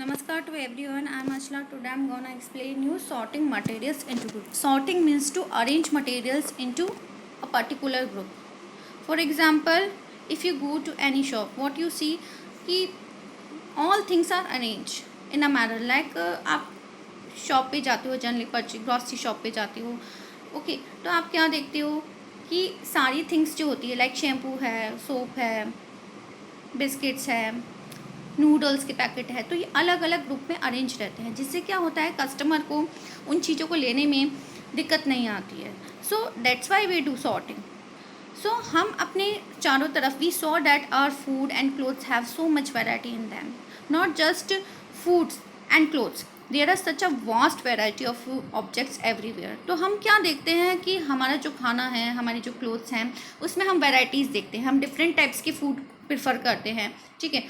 Namaskar to everyone. I am Ashla. Today I am gonna explain you sorting materials into groups. Sorting means to arrange materials into a particular group. For example, if you go to any shop, what you see कि all things are arranged in a manner like आप shop पे जाते हो, generally grocery shop पे जाते हो, okay तो आप क्या देखते हो कि सारी थिंग्स जो होती है लाइक शैम्पू है, सोप है, बिस्किट्स है, नूडल्स के पैकेट है, तो ये अलग अलग ग्रुप में अरेंज रहते हैं, जिससे क्या होता है कस्टमर को उन चीज़ों को लेने में दिक्कत नहीं आती है. So that's why we do sorting. So हम अपने चारों तरफ we saw that our food and clothes have so much variety in them, not just foods and clothes, there are such a vast variety of objects everywhere. तो हम क्या देखते हैं कि हमारा जो खाना है, हमारी जो क्लोथ्स हैं, उसमें हम वेराइटीज़ देखते हैं, हम डिफरेंट टाइप्स की फूड प्रेफर करते हैं, ठीक है.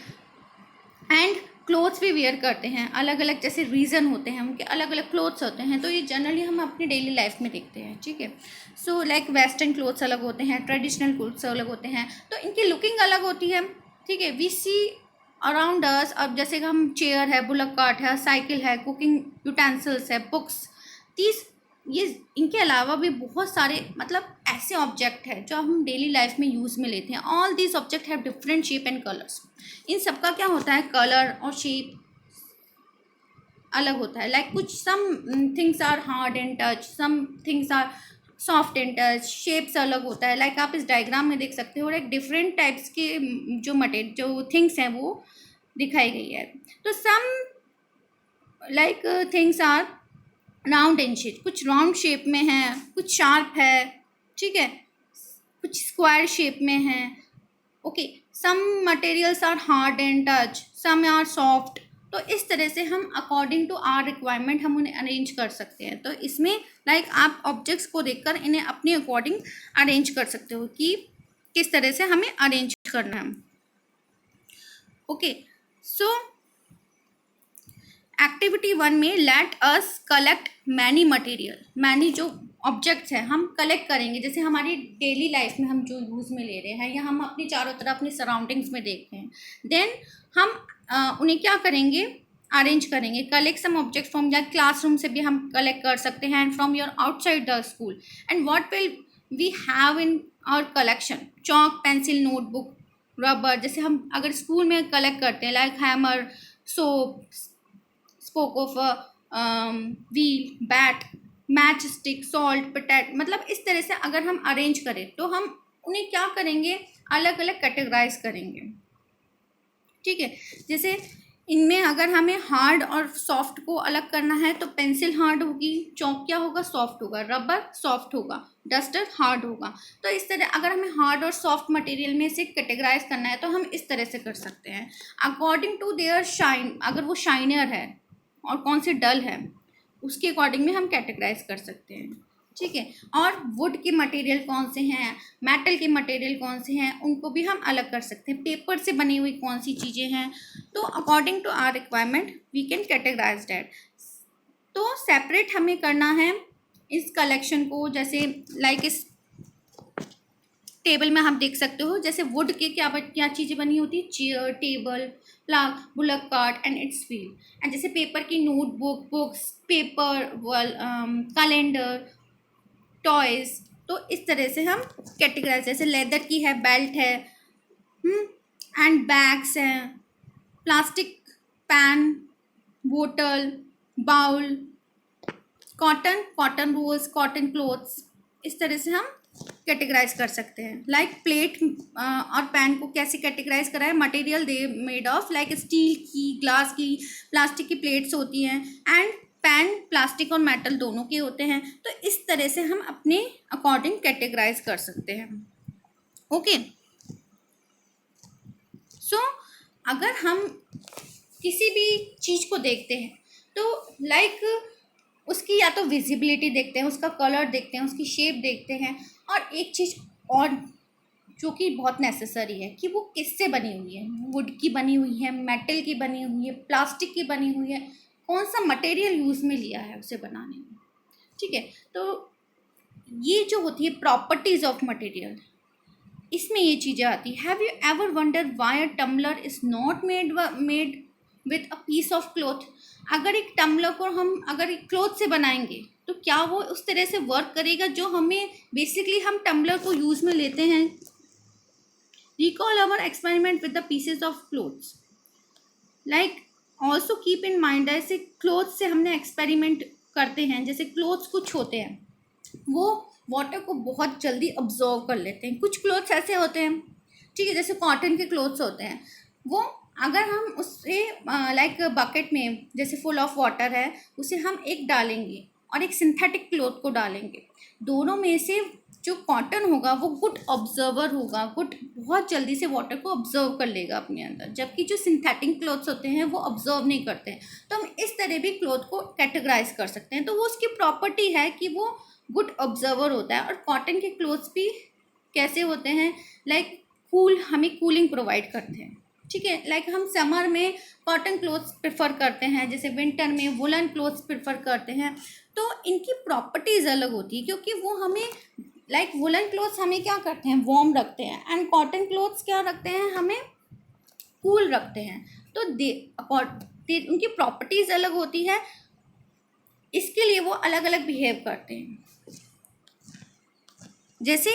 एंड क्लोथ्स भी वेयर करते हैं, अलग अलग जैसे रीज़न होते हैं, उनके अलग अलग क्लोथ्स होते हैं, तो ये जनरली हम अपनी डेली लाइफ में देखते हैं, ठीक है. सो लाइक वेस्टर्न क्लोथ्स अलग होते हैं, ट्रेडिशनल क्लोथ्स अलग होते हैं, तो इनकी लुकिंग अलग होती है, ठीक है. वी सी अराउंड अस, अब जैसे कि हम चेयर है, बुलक कार्ट है, साइकिल है, कुकिंग यूटेंसिल्स है, बुक्स, तीस ये इनके अलावा भी बहुत सारे मतलब ऐसे ऑब्जेक्ट है जो हम डेली लाइफ में यूज़ में लेते हैं. All these object have different shape and colours. इन सबका क्या होता है, कलर और शेप अलग होता है. लाइक कुछ some things are hard and touch, some things are soft and touch, shapes अलग होता है. लाइक आप इस डायग्राम में देख सकते हो, और एक डिफरेंट टाइप्स के जो थिंग्स हैं वो दिखाई गई है. तो some like things are round in shape, कुछ राउंड शेप में है, कुछ शार्प है, ठीक है, कुछ स्क्वायर शेप में है, okay. Some materials are hard and touch, some are soft. तो इस तरह से हम अकॉर्डिंग टू आर रिक्वायरमेंट हम उन्हें अरेंज कर सकते हैं. तो इसमें लाइक आप ऑब्जेक्ट्स को देखकर इन्हें अपने अकॉर्डिंग अरेंज कर सकते हो कि किस तरह से हमें अरेंज करना है, ओके. सो एक्टिविटी 1 में let us collect many material. Many जो ऑब्जेक्ट्स हैं हम कलेक्ट करेंगे, जैसे हमारी डेली लाइफ में हम जो यूज़ में ले रहे हैं या हम अपनी चारों तरफ अपनी सराउंडिंग्स में देखते हैं, देन हम उन्हें क्या करेंगे, अरेंज करेंगे. कलेक्ट सम ऑब्जेक्ट्स फ्रॉम या क्लासरूम से भी हम कलेक्ट कर सकते हैं, and from your outside the school. And what will we have in our collection, chalk, pencil, notebook, rubber. जैसे हम अगर स्कूल में कलेक्ट करते हैं like hammer, soap, spoke of wheel, bat, match stick, salt, potato. मतलब इस तरह से अगर हम अरेंज करें तो हम उन्हें क्या करेंगे, अलग अलग कैटेगराइज करेंगे, ठीक है. जैसे इनमें अगर हमें हार्ड और सॉफ्ट को अलग करना है तो पेंसिल हार्ड होगी, चौक क्या होगा, सॉफ्ट होगा, रबर सॉफ्ट होगा, डस्टर हार्ड होगा. तो इस तरह अगर हमें हार्ड और सॉफ्ट मटेरियल में से कैटेगराइज करना है तो हम इस तरह से कर सकते हैं अकॉर्डिंग टू देयर शाइन. अगर वो शाइनर है और कौन से डल है उसके अकॉर्डिंग में हम कैटेगराइज कर सकते हैं, ठीक है. और वुड के मटेरियल कौन से हैं, मेटल के मटेरियल कौन से हैं, उनको भी हम अलग कर सकते हैं. पेपर से बनी हुई कौन सी चीज़ें हैं, तो according to our requirement we can categorize that. तो सेपरेट हमें करना है इस कलेक्शन को. जैसे लाइक इस टेबल में आप देख सकते हो, जैसे वुड के क्या चीज़ें बनी होती है, chair, table, bullock cart and it's wheel. And जैसे पेपर की notebook, books, paper, calendar, toys. तो इस तरह से हम कैटेगराइज, जैसे लेदर की है, बेल्ट है, एंड बैग्स हैं, प्लास्टिक, पैन, बोतल, bowl, cotton rolls, cotton clothes. इस तरह से हम कैटेगराइज कर सकते हैं. लाइक प्लेट और पैन को कैसे कैटेगराइज करा है, material they made of like steel की, ग्लास की, प्लास्टिक की प्लेट्स होती हैं, एंड पैन प्लास्टिक और मेटल दोनों के होते हैं. तो इस तरह से हम अपने अकॉर्डिंग कैटेगराइज कर सकते हैं, ओके. सो अगर हम किसी भी चीज़ को देखते हैं तो लाइक उसकी या तो विजिबिलिटी देखते हैं, उसका कलर देखते हैं, उसकी शेप देखते हैं, और एक चीज़ और जो कि बहुत नेसेसरी है कि वो किससे बनी हुई है, वुड की बनी हुई है, मेटल की बनी हुई है, प्लास्टिक की बनी हुई है, कौन सा मटेरियल यूज़ में लिया है उसे बनाने में, ठीक है. तो ये जो होती है प्रॉपर्टीज़ ऑफ मटेरियल, इसमें ये चीज़ें आती है. Have you ever wonder why a tumbler is not made with a piece of cloth. अगर एक टम्बलर को हम अगर एक क्लॉथ से बनाएंगे तो क्या वो उस तरह से वर्क करेगा जो हमें बेसिकली हम टम्बलर को यूज़ में लेते हैं। Recall our experiment with the pieces of clothes. Like also keep in mind, ऐसे क्लोथ से हमने एक्सपेरिमेंट करते हैं, जैसे क्लोथ्स कुछ होते हैं वो वाटर को बहुत जल्दी अब्जॉर्व कर लेते हैं। कुछ क्लोथ्स ऐसे होते हैं, ठीक है, जैसे कॉटन के क्लोथ्स होते हैं, वो अगर हम उससे लाइक बकेट में जैसे फुल ऑफ वाटर है उसे हम एक डालेंगे और एक सिंथेटिक क्लोथ को डालेंगे, दोनों में से जो कॉटन होगा वो गुड ऑब्जर्वर होगा, गुड बहुत जल्दी से वाटर को ऑब्जर्व कर लेगा अपने अंदर, जबकि जो सिंथेटिक क्लोथ्स होते हैं वो ऑब्जर्व नहीं करते हैं। तो हम इस तरह भी क्लोथ को कैटेगराइज कर सकते हैं। तो वो उसकी प्रॉपर्टी है कि वो गुड ऑब्जर्वर होता है। और कॉटन के क्लोथ्स भी कैसे होते हैं, लाइक हमें कूलिंग प्रोवाइड करते हैं, ठीक है। लाइक हम समर में कॉटन क्लोथ्स प्रेफर करते हैं, जैसे विंटर में वुलन क्लोथ्स प्रेफर करते हैं। तो इनकी प्रॉपर्टीज़ अलग होती है, क्योंकि वो हमें लाइक वुलन क्लोथ्स हमें क्या करते हैं, वार्म रखते हैं, एंड कॉटन क्लोथ्स क्या रखते हैं, हमें कूल रखते हैं। तो उनकी प्रॉपर्टीज़ अलग होती है, इसके लिए वो अलग अलग बिहेव करते हैं। जैसे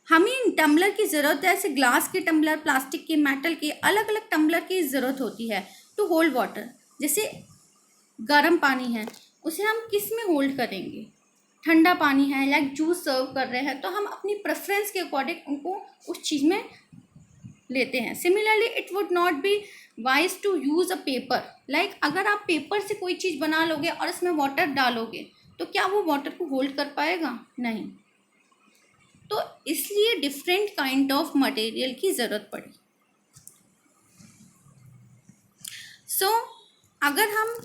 हमें टम्बलर की ज़रूरत है, ऐसे ग्लास के टम्बलर, प्लास्टिक के, मेटल के, अलग अलग टम्बलर की ज़रूरत होती है टू होल्ड वाटर। जैसे गर्म पानी है उसे हम किस में होल्ड करेंगे, ठंडा पानी है, लाइक जूस सर्व कर रहे हैं तो हम अपनी प्रेफरेंस के अकॉर्डिंग उनको उस चीज़ में लेते हैं। Similarly it would not be wise to use a paper. Like अगर आप पेपर से कोई चीज़ बना लोगे और इसमें वाटर डालोगे तो क्या वो वाटर को होल्ड कर पाएगा, नहीं। तो इसलिए डिफरेंट काइंड ऑफ मटेरियल की ज़रूरत पड़ी। सो अगर हम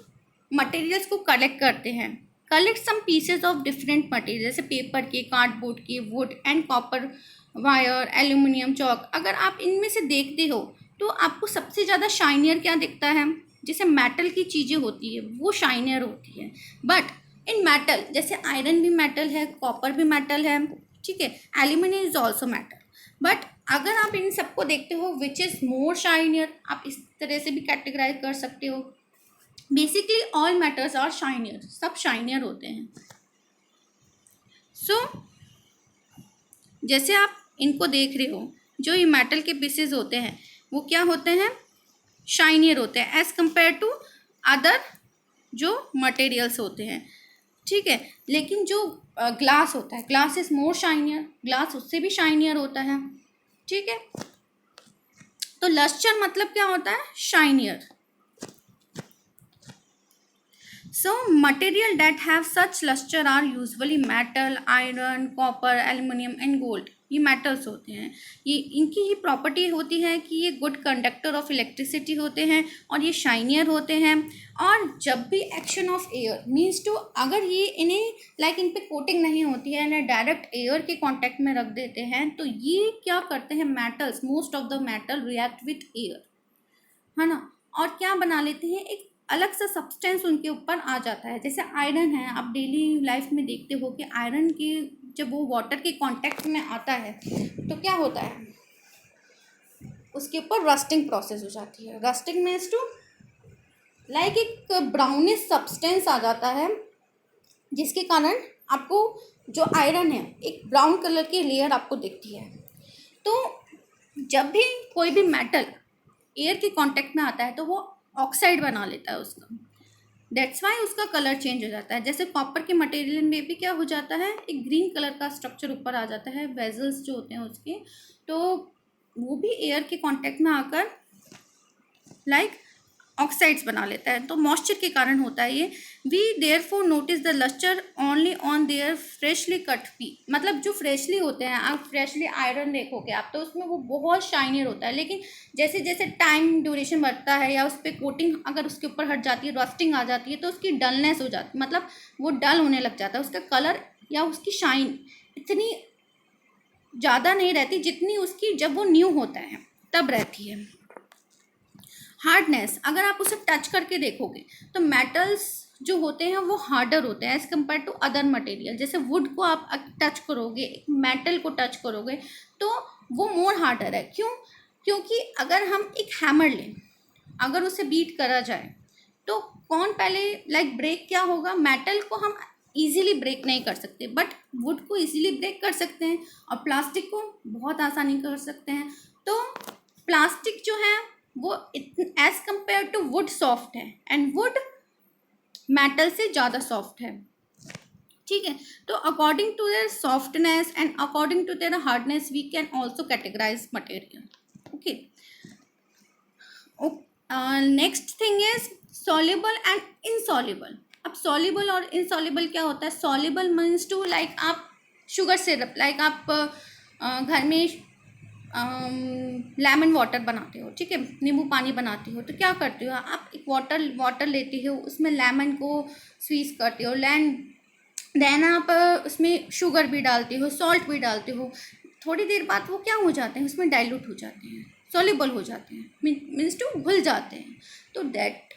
मटेरियल्स को कलेक्ट करते हैं, collect some pieces of different material, जैसे पेपर के, कार्डबोर्ड के, wood and copper wire, aluminium, chalk. अगर आप इनमें से देखते हो तो आपको सबसे ज़्यादा शाइनियर क्या दिखता है, जैसे मेटल की चीज़ें होती है वो शाइनियर होती है। बट इन मेटल, जैसे आयरन भी मेटल है, कॉपर भी मेटल है, ठीक है, aluminium is also metal. But अगर आप इन सबको देखते हो विच इज़ मोर शाइनियर, आप इस तरह से भी कैटेगराइज कर सकते हो। Basically all metals are shinier, सब शाइनियर होते हैं। सो जैसे आप इनको देख रहे हो, जो ये मेटल के पीसेस होते हैं वो क्या होते हैं, शाइनियर होते हैं एज कंपेयर टू अदर जो मटेरियल्स होते हैं, ठीक है। लेकिन जो ग्लास होता है, glass is more shinier, glass उससे भी शाइनियर होता है, ठीक है। तो लस्टर मतलब क्या होता है, shinier. So material that have such luster are usually metal, iron, copper, aluminium and gold. ये metals होते हैं, ये इनकी ही प्रॉपर्टी होती है कि ये गुड कंडक्टर ऑफ इलेक्ट्रिसिटी होते हैं और ये शाइनियर होते हैं। और जब भी action of air means to, अगर ये इन्हें लाइक इन पे कोटिंग नहीं होती है, इन्हें डायरेक्ट एयर के कांटेक्ट में रख देते हैं तो ये क्या करते हैं, metals, most of the metal react with air, है ना, और क्या बना लेते हैं, एक अलग सा सब्सटेंस उनके ऊपर आ जाता है। जैसे आयरन है, आप डेली लाइफ में देखते हो कि आयरन के जब वो वाटर के कांटेक्ट में आता है तो क्या होता है, उसके ऊपर रस्टिंग प्रोसेस हो जाती है। रस्टिंग मीन्स टू लाइक एक ब्राउनिश सब्सटेंस आ जाता है, जिसके कारण आपको जो आयरन है एक ब्राउन कलर की लेयर आपको दिखती है। तो जब भी कोई भी मेटल एयर के कांटेक्ट में आता है तो वो ऑक्साइड बना लेता है उसका, दैट्स वाई उसका कलर चेंज हो जाता है। जैसे कॉपर के मटेरियल में भी क्या हो जाता है, एक ग्रीन कलर का स्ट्रक्चर ऊपर आ जाता है, वेजल्स जो होते हैं उसके, तो वो भी एयर के कांटेक्ट में आकर लाइक ऑक्साइड्स बना लेता है। तो मॉइस्चर के कारण होता है ये। We therefore notice the lustre only on their freshly cut piece, मतलब जो फ्रेशली होते हैं, आप फ्रेशली आयरन देखोगे आप तो उसमें वो बहुत शाइनियर होता है, लेकिन जैसे जैसे टाइम ड्यूरेशन बढ़ता है या उस पर कोटिंग अगर उसके ऊपर हट जाती है, रस्टिंग आ जाती है, तो उसकी डलनेस हो जाती है, मतलब वो डल होने लग जाता है, उसका कलर या उसकी शाइन इतनी ज़्यादा नहीं रहती जितनी उसकी जब वो न्यू होता है तब रहती है। हार्डनेस, अगर आप उसे टच करके देखोगे तो मेटल्स जो होते हैं वो हार्डर होते हैं as compare to other material. जैसे वुड को आप टच करोगे, मेटल को टच करोगे तो वो मोर हार्डर है। क्यों, क्योंकि अगर हम एक हैमर लें अगर उसे बीट करा जाए तो कौन पहले लाइक ब्रेक क्या होगा, मेटल को हम इजीली ब्रेक नहीं कर सकते बट वुड को इजीली ब्रेक कर सकते हैं, और प्लास्टिक को बहुत आसानी कर सकते हैं। तो प्लास्टिक जो है वो as compare to wood soft है, एंड वुड मेटल से ज़्यादा सॉफ्ट है। ठीक है, तो according to their softness and according to their hardness we can also categorize material. Okay, next thing is soluble and insoluble. अब सॉल्युबल और insoluble क्या होता है? सॉल्युबल मीन्स टू लाइक आप शुगर सिरप, लाइक आप घर में लेमन वाटर बनाते हो, ठीक है, नींबू पानी बनाते हो, तो क्या करते हो आप? एक वाटर लेते हो, उसमें लेमन को स्क्वीज करते हो, देन आप उसमें शुगर भी डालते हो, सॉल्ट भी डालते हो, थोड़ी देर बाद वो क्या हो जाते हैं, उसमें डाइल्यूट हो जाते हैं, सॉल्युबल हो जाते हैं, मीन्स टू घुल जाते हैं। तो दैट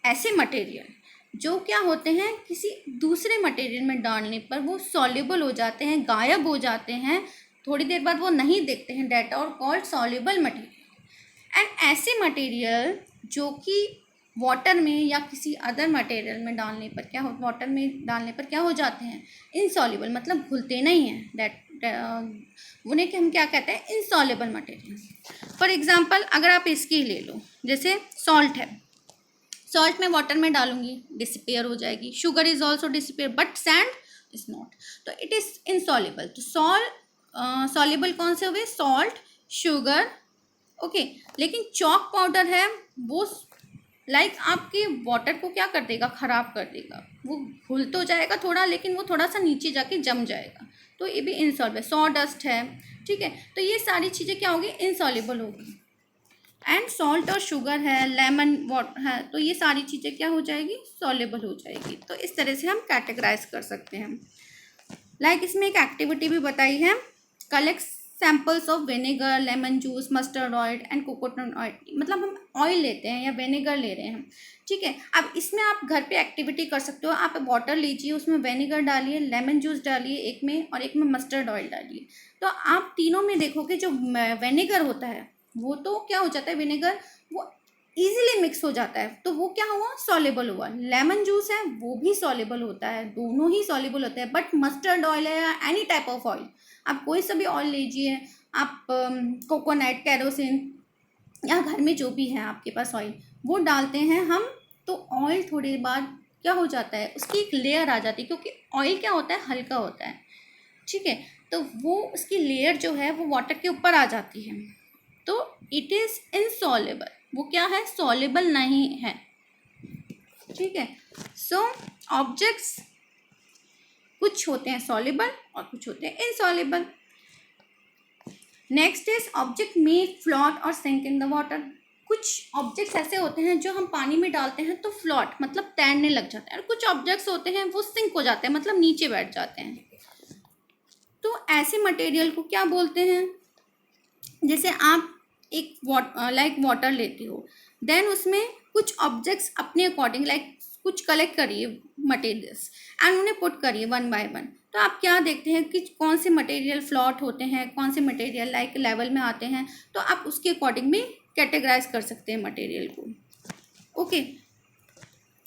ऐसे मटेरियल जो क्या होते हैं किसी दूसरे मटेरियल में डालने पर वो सॉल्युबल हो जाते हैं, गायब हो जाते हैं, थोड़ी देर बाद वो नहीं देखते हैं, that are called soluble material. And ऐसे मटेरियल जो कि वाटर में या किसी अदर मटेरियल में डालने पर क्या हो, वाटर में डालने पर क्या हो जाते हैं? इनसॉल्युबल, मतलब घुलते नहीं हैं, दैट उन्हें हम क्या कहते हैं? Insoluble material. फॉर एग्जांपल अगर आप इसकी ले लो, जैसे सॉल्ट है, सॉल्ट में वाटर में डालूंगी डिसअपियर हो जाएगी, sugar is also disappear but sand is not, तो इट इज इनसॉल्युबल। तो सॉल्युबल कौन से हुए? Salt, sugar, okay. लेकिन चॉक पाउडर है वो लाइक आपके वाटर को क्या कर देगा? खराब कर देगा, वो घुल तो जाएगा थोड़ा लेकिन वो थोड़ा सा नीचे जाके जम जाएगा, तो ये भी इनसॉल्युबल। सॉ डस्ट है, ठीक है, तो ये सारी चीज़ें क्या होगी? इनसॉल्युबल होगी। एंड सॉल्ट और शुगर है, लेमन वाटर है, तो ये सारी चीज़ें क्या हो जाएगी? सॉल्युबल हो जाएगी। तो इस तरह से हम कैटेगराइज कर सकते हैं। लाइक इसमें एक एक्टिविटी भी बताई है, collect samples of vinegar, lemon juice, mustard oil and coconut oil. मतलब हम ऑयल लेते हैं या विनेगर ले रहे हैं, ठीक है। अब इसमें आप घर पे एक्टिविटी कर सकते हो, आप वाटर लीजिए, उसमें विनेगर डालिए, लेमन जूस डालिए एक में, और एक में मस्टर्ड ऑयल डालिए। तो आप तीनों में देखोगे जो विनेगर होता है वो तो क्या हो जाता है? विनेगर वो इजीली मिक्स हो जाता है, तो वो क्या हुआ? सॉल्युबल हुआ। लेमन जूस है वो भी सॉल्युबल होता है, दोनों ही सॉल्युबल होते हैं। बट मस्टर्ड ऑयल है या एनी टाइप ऑफ ऑयल, आप कोई सा भी ऑयल लीजिए, आप कोकोनट, कैरोसिन या घर में जो भी है आपके पास ऑयल, वो डालते हैं हम, तो ऑयल थोड़ी देर बाद क्या हो जाता है? उसकी एक लेयर आ जाती है, क्योंकि ऑयल क्या होता है? हल्का होता है, ठीक है, तो वो उसकी लेयर जो है वो वाटर के ऊपर आ जाती है, तो इट इज़ इनसॉल्युबल। वो क्या है? सॉल्युबल नहीं है, ठीक है। सो ऑब्जेक्ट्स कुछ होते हैं सॉल्युबल और कुछ होते हैं insoluble. Next is object may float और सिंक इन द वाटर। कुछ ऑब्जेक्ट्स ऐसे होते हैं जो हम पानी में डालते हैं तो फ्लोट मतलब तैरने लग जाते हैं, और कुछ ऑब्जेक्ट्स होते हैं वो सिंक हो जाते हैं मतलब नीचे बैठ जाते हैं। तो ऐसे मटेरियल को क्या बोलते हैं? जैसे आप एक वाटर लेते हो, देन उसमें कुछ ऑब्जेक्ट्स अपने अकॉर्डिंग लाइक कुछ कलेक्ट करिए मटेरियल्स एंड उन्हें पुट करिए वन बाय वन, तो आप क्या देखते हैं कि कौन से मटेरियल फ्लॉट होते हैं, कौन से मटेरियल लाइक लेवल में आते हैं, तो आप उसके अकॉर्डिंग भी कैटेगराइज कर सकते हैं मटेरियल को। ओके,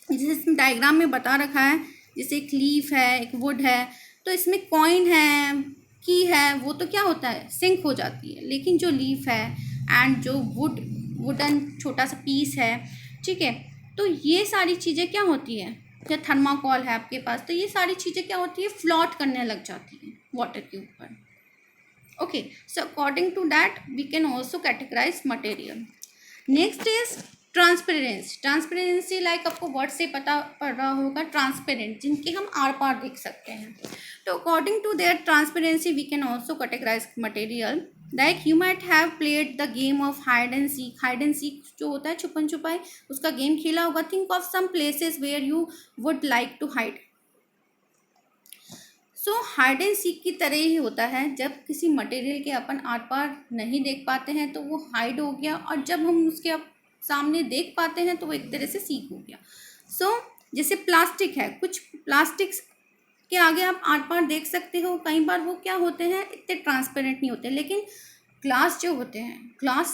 जैसे इसमें डायग्राम में बता रखा है, जैसे एक लीफ है, एक वुड है, तो इसमें कॉइन है, की है, वो तो क्या होता है? सिंक हो जाती है। लेकिन जो लीफ है एंड जो वुडन छोटा सा पीस है, ठीक है, तो ये सारी चीज़ें क्या होती है? या थर्माकोल है आपके पास, तो ये सारी चीज़ें क्या होती है? फ्लॉट करने लग जाती है वाटर के ऊपर। Okay, so according to that we can also categorize material. Next is transparency. Transparency like आपको वर्ड से पता पड़ रहा होगा, ट्रांसपेरेंट, जिनके हम आर पार देख सकते हैं। तो according to their transparency we can also categorize material. Like you might have played the game of hide and seek. Hide and seek जो होता है छुपन छुपाई, उसका गेम खेला होगा। Think of some places where you would like to hide. So hide and seek की तरह ही होता है, जब किसी मटेरियल के अपन आर पार नहीं देख पाते हैं तो वो हाइड हो गया, और जब हम उसके सामने देख पाते हैं तो वो एक तरह से सीक हो गया। सो जैसे प्लास्टिक है, कुछ प्लास्टिक्स के आगे आप आर पार देख सकते हो, कई बार वो क्या होते हैं? इतने ट्रांसपेरेंट नहीं होते। लेकिन ग्लास जो होते हैं, ग्लास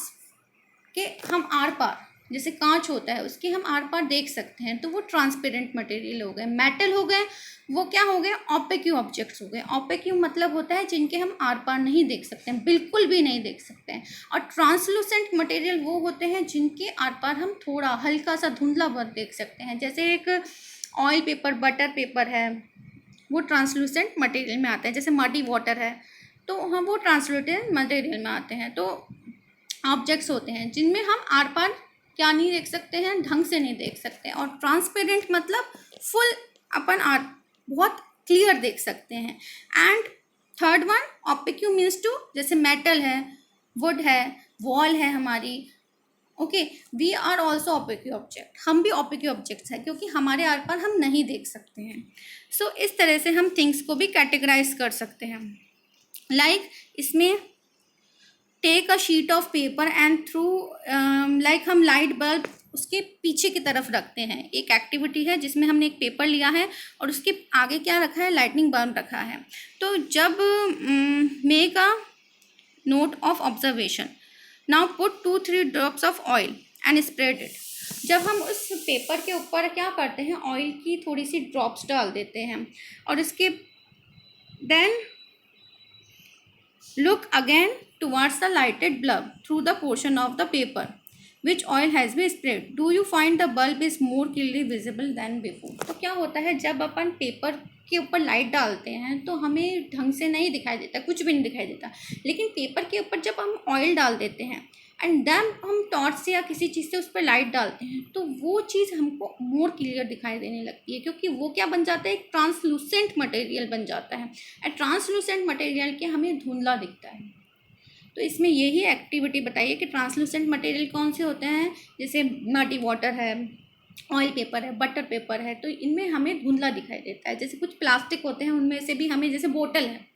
के हम आर पार जैसे कांच होता है उसके हम आर पार देख सकते हैं, तो वो ट्रांसपेरेंट मटेरियल हो गए। मेटल हो गए, वो क्या हो गए, ओपेक ऑब्जेक्ट्स हो गए। ओपेक मतलब होता है जिनके हम आर पार नहीं देख सकते हैं, बिल्कुल भी नहीं देख सकते हैं। और ट्रांसलूसेंट मटेरियल वो होते हैं जिनके आर पार हम थोड़ा हल्का सा धुंधला भर देख सकते हैं। जैसे एक ऑयल पेपर, बटर पेपर है, वो ट्रांसलूसेंट मटेरियल में आते हैं। जैसे मडी वाटर है, तो हम वो ट्रांसलूसेंट मटेरियल में आते हैं। तो ऑब्जेक्ट्स होते हैं जिनमें हम आर पार क्या नहीं देख सकते हैं, ढंग से नहीं देख सकते। और ट्रांसपेरेंट मतलब फुल अपन आर बहुत क्लियर देख सकते हैं। And third one opaque means to, जैसे मेटल है, वुड है, वॉल है हमारी, okay, we are also opaque object, हम भी ऑपेक्यू ऑब्जेक्ट्स हैं क्योंकि हमारे आर पार हम नहीं देख सकते हैं। सो इस तरह से हम थिंग्स को भी कैटेगराइज कर सकते हैं। लाइक इसमें take a sheet of paper and through, like हम लाइट बल्ब उसके पीछे की तरफ रखते हैं। एक एक्टिविटी है जिसमें हमने एक पेपर लिया है और उसके आगे क्या रखा है, लाइटनिंग बल्ब रखा है। तो जब make a note of observation, now put 2-3 drops of oil and spread it. जब हम उस पेपर के ऊपर क्या करते हैं, ऑयल की थोड़ी सी ड्रॉप्स डाल देते हैं और इसके then look again towards the lighted bulb through the portion of the paper which oil has been sprayed. Do you find the bulb is more clearly visible than before? तो क्या होता है, जब अपन पेपर के ऊपर लाइट डालते हैं तो हमें ढंग से नहीं दिखाई देता, कुछ भी नहीं दिखाई देता। लेकिन पेपर के ऊपर जब हम ऑयल डाल देते हैं एंड देन हम टॉर्च से या किसी चीज़ से उस पर लाइट डालते हैं तो वो चीज़ हमको मोर क्लियर दिखाई देने लगती है, क्योंकि वो क्या बन जाता है, एक ट्रांसलूसेंट मटेरियल बन जाता है। एंड ट्रांसलूसेंट मटेरियल के हमें धुंधला दिखता है। तो इसमें यही एक्टिविटी बताइए कि ट्रांसलूसेंट मटेरियल कौन से होते हैं। जैसे मडी वाटर है, ऑयल पेपर है, बटर पेपर है, तो इनमें हमें धुंधला दिखाई देता है। जैसे कुछ प्लास्टिक होते हैं उनमें से भी हमें, जैसे बोतल है,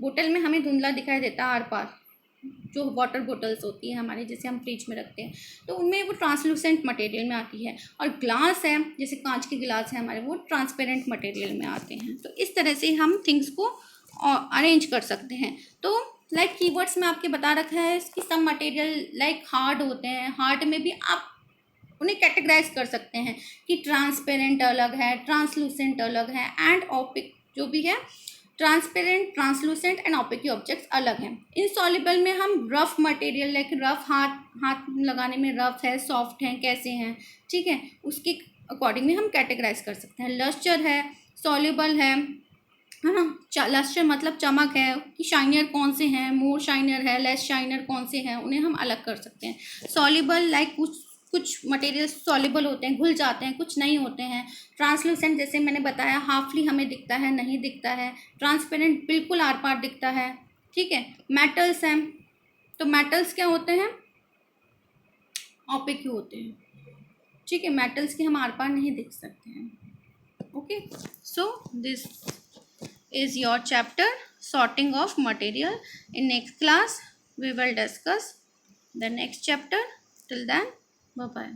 बोतल में हमें धुंधला दिखाई देता है आर पार। जो वाटर बोटल्स होती है हमारी, जैसे हम फ्रिज में रखते हैं, तो उनमें वो ट्रांसलूसेंट मटेरियल में आती है। और ग्लास है, जैसे कांच के गिलास है हमारे, वो ट्रांसपेरेंट मटेरियल में आते हैं। तो इस तरह से हम थिंग्स को अरेंज कर सकते हैं। तो लाइक कीवर्ड्स में आपके बता रखा है कि सब मटेरियल लाइक हार्ड होते हैं, हार्ड में भी आप उन्हें कैटेगराइज कर सकते हैं कि ट्रांसपेरेंट अलग है, ट्रांसलूसेंट अलग है, एंड ओपेक जो भी है, transparent, translucent and opaque objects अलग हैं। इनसॉल्युबल में हम रफ मटेरियल, लाइक रफ, हाथ लगाने में रफ है, सॉफ्ट हैं, कैसे हैं, ठीक है, उसके अकॉर्डिंगली हम कैटेगराइज कर सकते हैं। लस्टर है, सॉल्युबल है ना, लस्टर मतलब चमक है कि शाइनर कौन से हैं, मोर शाइनर है, लेस शाइनर कौन से हैं, उन्हें हम अलग कर सकते हैं। सॉल्युबल लाइक कुछ मटेरियल्स सॉल्युबल होते हैं, घुल जाते हैं, कुछ नहीं होते हैं। ट्रांसलूसेंट जैसे मैंने बताया, हाफली हमें दिखता है, नहीं दिखता है। ट्रांसपेरेंट बिल्कुल आर पार दिखता है, ठीक है। मेटल्स हैं, तो मेटल्स क्या होते हैं, ओपेक होते हैं, ठीक है। मेटल्स के हम आर पार नहीं देख सकते हैं, okay. So this is your chapter sorting of material. In next class we will discuss the next chapter. Till then, bye bye.